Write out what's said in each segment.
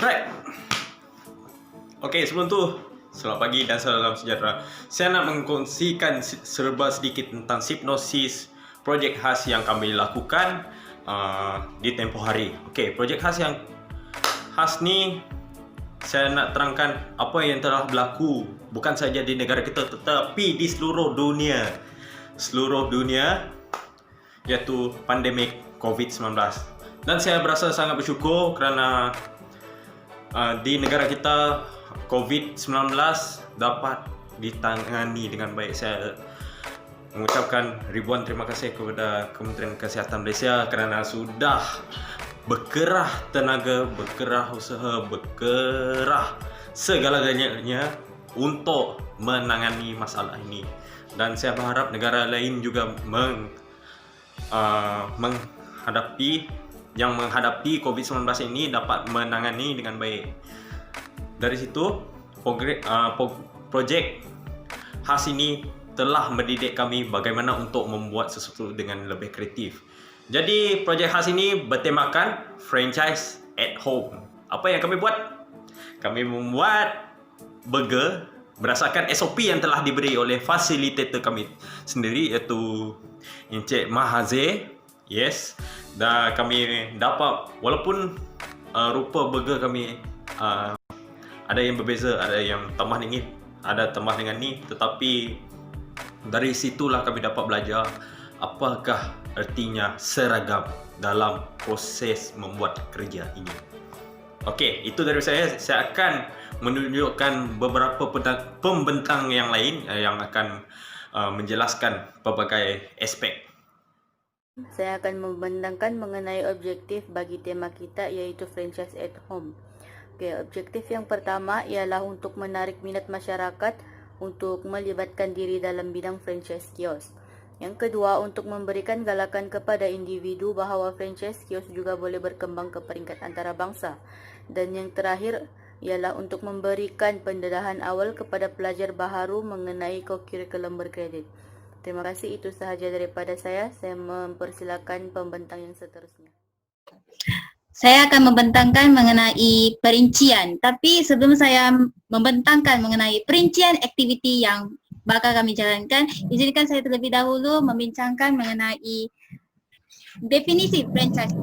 Right. Okey, sebelum tu, selamat pagi dan salam sejahtera. Saya nak mengkongsikan serba sedikit tentang hipnosis, projek khas yang kami lakukan di tempoh hari. Okey, projek khas yang khas ni saya nak terangkan apa yang telah berlaku bukan saja di negara kita tetapi di seluruh dunia. Seluruh dunia, iaitu pandemik COVID-19. Dan saya berasa sangat bersyukur kerana di negara kita COVID-19 dapat ditangani dengan baik. Saya mengucapkan ribuan terima kasih kepada Kementerian Kesihatan Malaysia kerana sudah berkerah tenaga, berkerah usaha, berkerah segala-galanya untuk menangani masalah ini. Dan saya berharap negara lain juga menghadapi COVID-19 ini dapat menangani dengan baik. Dari situ, projek khas ini telah mendidik kami bagaimana untuk membuat sesuatu dengan lebih kreatif. Jadi, projek khas ini bertemakan franchise at home. Apa yang kami buat? Kami membuat burger berdasarkan SOP yang telah diberi oleh fasilitator kami sendiri, iaitu Encik Mahathir. Yes, dan kami dapat, walaupun rupa burger kami ada yang berbeza, ada yang tambah ni, ada tambah dengan ni, tetapi dari situlah kami dapat belajar apakah artinya seragam dalam proses membuat kerja ini. Okey, itu dari saya. Saya akan menunjukkan beberapa pembentang yang lain yang akan menjelaskan pelbagai aspek. Saya akan membentangkan mengenai objektif bagi tema kita, iaitu franchise at home. Okay, objektif yang pertama ialah untuk menarik minat masyarakat untuk melibatkan diri dalam bidang franchise kios. Yang kedua, untuk memberikan galakan kepada individu bahawa franchise kios juga boleh berkembang ke peringkat antarabangsa. Dan yang terakhir ialah untuk memberikan pendedahan awal kepada pelajar baharu mengenai kokurikulum berkredit. Terima kasih, itu sahaja daripada saya. Saya mempersilakan pembentang yang seterusnya. Saya akan membentangkan mengenai perincian. Tapi sebelum saya membentangkan mengenai perincian aktiviti yang bakal kami jalankan, izinkan saya terlebih dahulu membincangkan mengenai definisi franchise.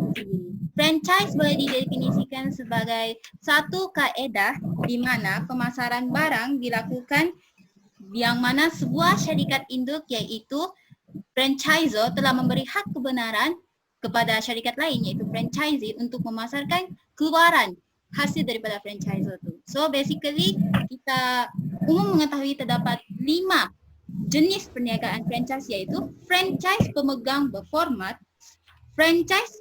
Franchise boleh didefinisikan sebagai satu kaedah di mana pemasaran barang dilakukan yang mana sebuah syarikat induk iaitu franchisor telah memberi hak kebenaran kepada syarikat lain iaitu franchisee untuk memasarkan keluaran hasil daripada franchisor itu. So basically kita umum mengetahui terdapat 5 jenis perniagaan franchise, iaitu franchise pemegang berformat, franchise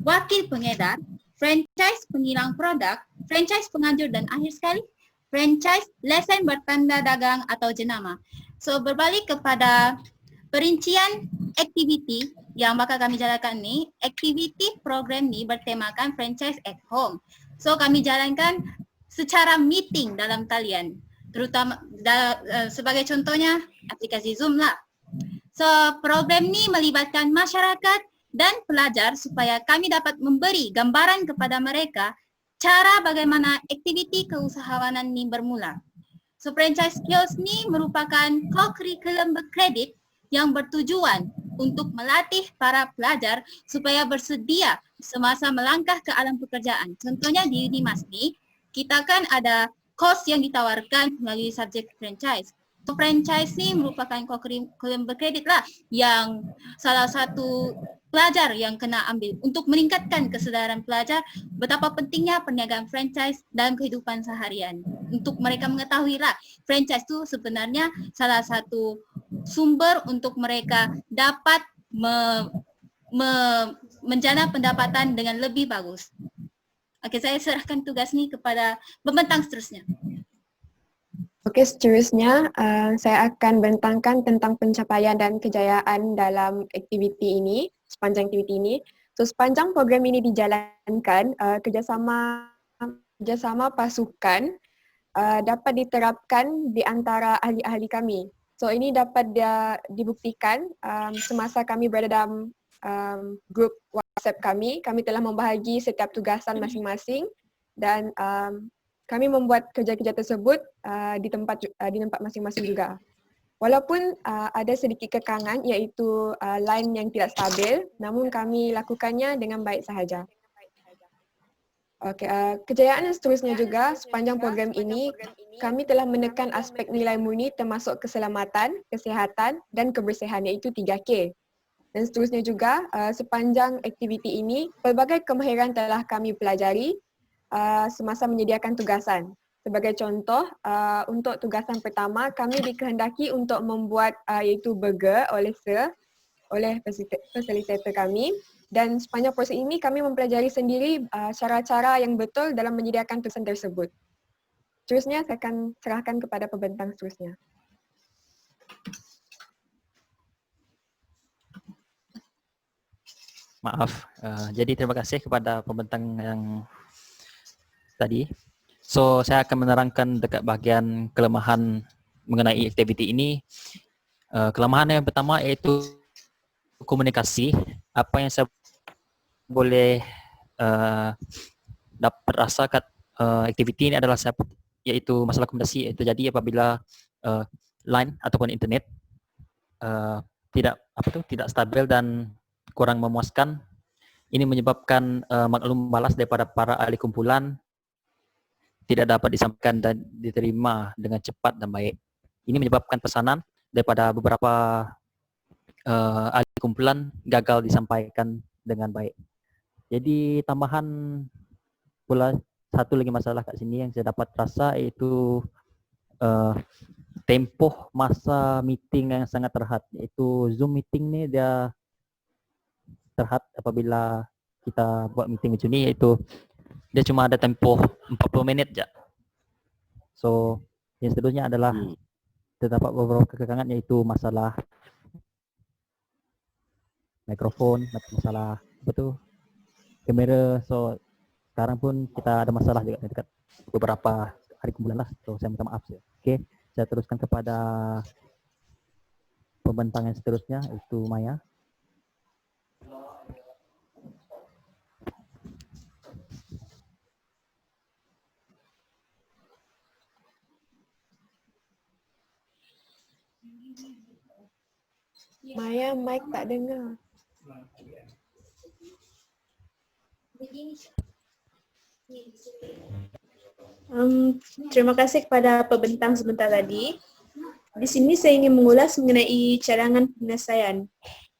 wakil pengedar, franchise pengilang produk, franchise penganjur, dan akhir sekali franchise lesen bertanda dagang atau jenama. So berbalik kepada perincian aktiviti yang bakal kami jalankan ni, aktiviti program ni bertemakan franchise at home. So kami jalankan secara meeting dalam talian, terutama sebagai contohnya aplikasi Zoom lah. So program ni melibatkan masyarakat dan pelajar supaya kami dapat memberi gambaran kepada mereka cara bagaimana aktiviti keusahawanan ni bermula. So franchise kios ni merupakan kokurikulum berkredit yang bertujuan untuk melatih para pelajar supaya bersedia semasa melangkah ke alam pekerjaan. Contohnya di Unimas ni, kita kan ada kos yang ditawarkan melalui subjek franchise. So franchise ni merupakan kokurikulum berkredit lah yang salah satu pelajar yang kena ambil untuk meningkatkan kesedaran pelajar betapa pentingnya perniagaan franchise dalam kehidupan seharian. Untuk mereka mengetahui lah, franchise tu sebenarnya salah satu sumber untuk mereka dapat menjana pendapatan dengan lebih bagus. Okey, saya serahkan tugas ni kepada pembentang seterusnya. Okey, seterusnya saya akan bentangkan tentang pencapaian dan kejayaan dalam aktiviti ini, sepanjang aktiviti ini. So sepanjang program ini dijalankan, kerjasama pasukan dapat diterapkan di antara ahli-ahli kami. So ini dapat dibuktikan semasa kami berada dalam grup WhatsApp kami telah membahagi setiap tugasan masing-masing dan kami membuat kerja-kerja tersebut di tempat masing-masing juga. Walaupun ada sedikit kekangan iaitu line yang tidak stabil, namun kami lakukannya dengan baik sahaja. Okey, kejayaan yang seterusnya juga sepanjang program ini, kami telah menekan aspek nilai murni termasuk keselamatan, kesihatan dan kebersihan iaitu 3K. Dan seterusnya juga, sepanjang aktiviti ini, pelbagai kemahiran telah kami pelajari semasa menyediakan tugasan. Sebagai contoh, untuk tugasan pertama, kami dikehendaki untuk membuat iaitu burger oleh fasilitator kami. Dan sepanjang proses ini kami mempelajari sendiri cara-cara yang betul dalam menyediakan pesan tersebut. Seterusnya saya akan serahkan kepada pembentang seterusnya. Maaf, jadi terima kasih kepada pembentang yang tadi. So, saya akan menerangkan dekat bahagian kelemahan mengenai aktiviti ini. Kelemahan yang pertama iaitu komunikasi. Apa yang saya boleh dapat rasakan aktiviti ini adalah iaitu masalah komunikasi. Itu jadi apabila line ataupun internet tidak stabil dan kurang memuaskan, ini menyebabkan maklum balas daripada para ahli kumpulan tidak dapat disampaikan dan diterima dengan cepat dan baik. Ini menyebabkan pesanan daripada beberapa ahli kumpulan gagal disampaikan dengan baik. Jadi tambahan pula satu lagi masalah kat sini yang saya dapat rasa iaitu tempoh masa meeting yang sangat terhad. Iaitu Zoom meeting ni dia terhad apabila kita buat meeting macam ni, iaitu dia cuma ada tempoh 40 minit je. So yang seterusnya adalah terdapat beberapa kekangan iaitu masalah mikrofon, masalah kamera. So sekarang pun kita ada masalah juga dekat beberapa hari kumpulan lah. So saya minta maaf. Okey, saya teruskan kepada pembentang yang seterusnya iaitu Maya. Maya, mic tak dengar. Terima kasih kepada pembentang sebentar tadi. Di sini saya ingin mengulas mengenai cadangan penyelesaian.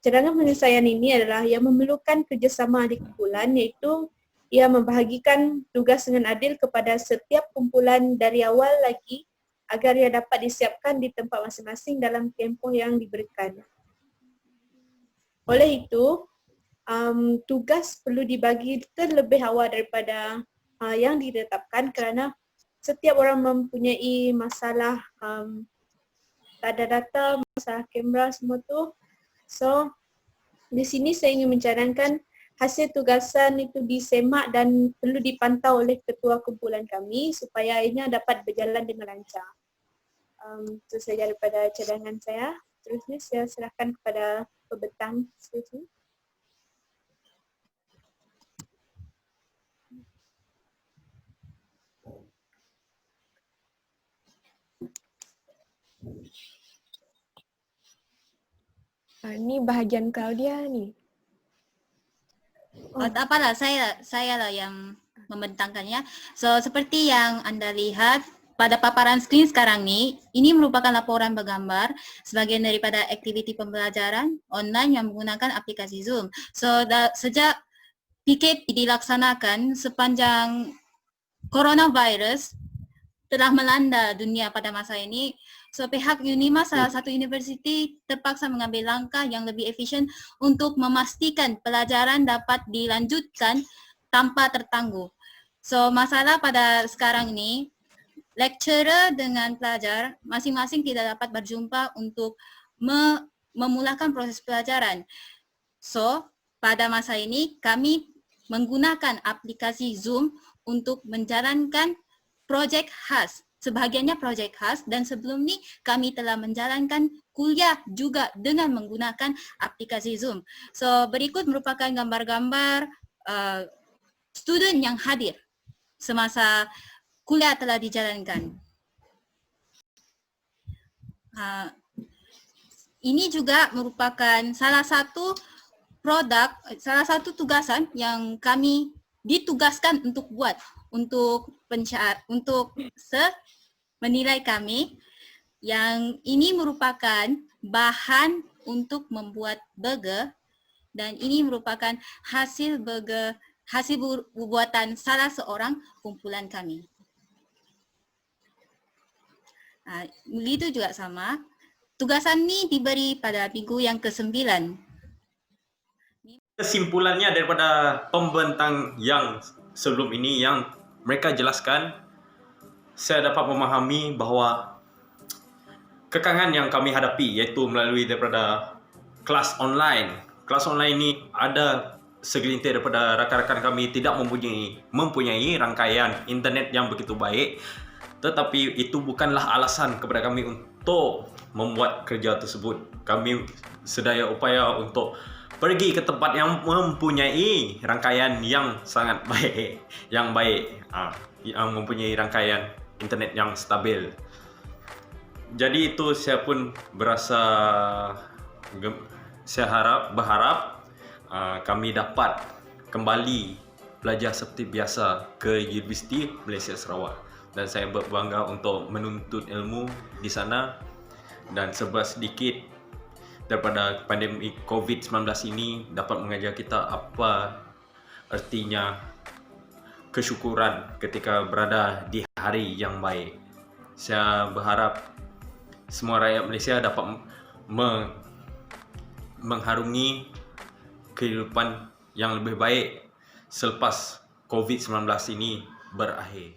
Cadangan penyelesaian ini adalah yang memerlukan kerjasama ahli kumpulan, iaitu ia membahagikan tugas dengan adil kepada setiap kumpulan dari awal lagi agar ia dapat disiapkan di tempat masing-masing dalam tempoh yang diberikan. Oleh itu, tugas perlu dibagi terlebih awal daripada yang ditetapkan kerana setiap orang mempunyai masalah tak ada data, masalah kamera semua tu. So, di sini saya ingin mencadangkan hasil tugasan itu disemak dan perlu dipantau oleh ketua kumpulan kami supaya ianya dapat berjalan dengan lancar. Itu saja daripada cadangan saya. Terusnya saya serahkan kepada pembentang seterusnya. Ni bahagian Claudia ni. Tak apalah, saya lah yang membentangkannya. So seperti yang anda lihat pada paparan skrin sekarang ni, ini merupakan laporan bergambar sebahagian daripada aktiviti pembelajaran online yang menggunakan aplikasi Zoom. So sejak PKP dilaksanakan sepanjang coronavirus telah melanda dunia pada masa ini, so pihak Unima, salah satu universiti, terpaksa mengambil langkah yang lebih efisien untuk memastikan pelajaran dapat dilanjutkan tanpa tertangguh. So masalah pada sekarang ini, lecturer dengan pelajar masing-masing tidak dapat berjumpa untuk memulakan proses pelajaran. So pada masa ini kami menggunakan aplikasi Zoom untuk menjalankan projek khas, sebahagiannya projek khas, dan sebelum ni kami telah menjalankan kuliah juga dengan menggunakan aplikasi Zoom. So berikut merupakan gambar-gambar student yang hadir semasa kuliah telah dijalankan. Ini juga merupakan salah satu tugasan yang kami ditugaskan untuk buat untuk menilai kami, yang ini merupakan bahan untuk membuat burger, dan ini merupakan hasil buatan salah seorang kumpulan kami. Begitu juga sama. Tugasan ini diberi pada minggu yang ke-9. Kesimpulannya daripada pembentang yang sebelum ini yang mereka jelaskan, saya dapat memahami bahawa kekangan yang kami hadapi iaitu melalui daripada kelas online. Kelas online ini ada segelintir daripada rakan-rakan kami tidak mempunyai rangkaian internet yang begitu baik. Tetapi itu bukanlah alasan kepada kami untuk membuat kerja tersebut. Kami sedaya upaya untuk pergi ke tempat yang mempunyai rangkaian yang sangat baik, yang mempunyai rangkaian internet yang stabil. Jadi itu saya pun berharap kami dapat kembali belajar seperti biasa ke Universiti Malaysia Sarawak. Dan saya berbangga untuk menuntut ilmu di sana, dan serba sedikit daripada pandemik COVID-19 ini dapat mengajar kita apa artinya kesyukuran ketika berada di hari yang baik. Saya berharap semua rakyat Malaysia dapat mengharungi kehidupan yang lebih baik selepas COVID-19 ini berakhir.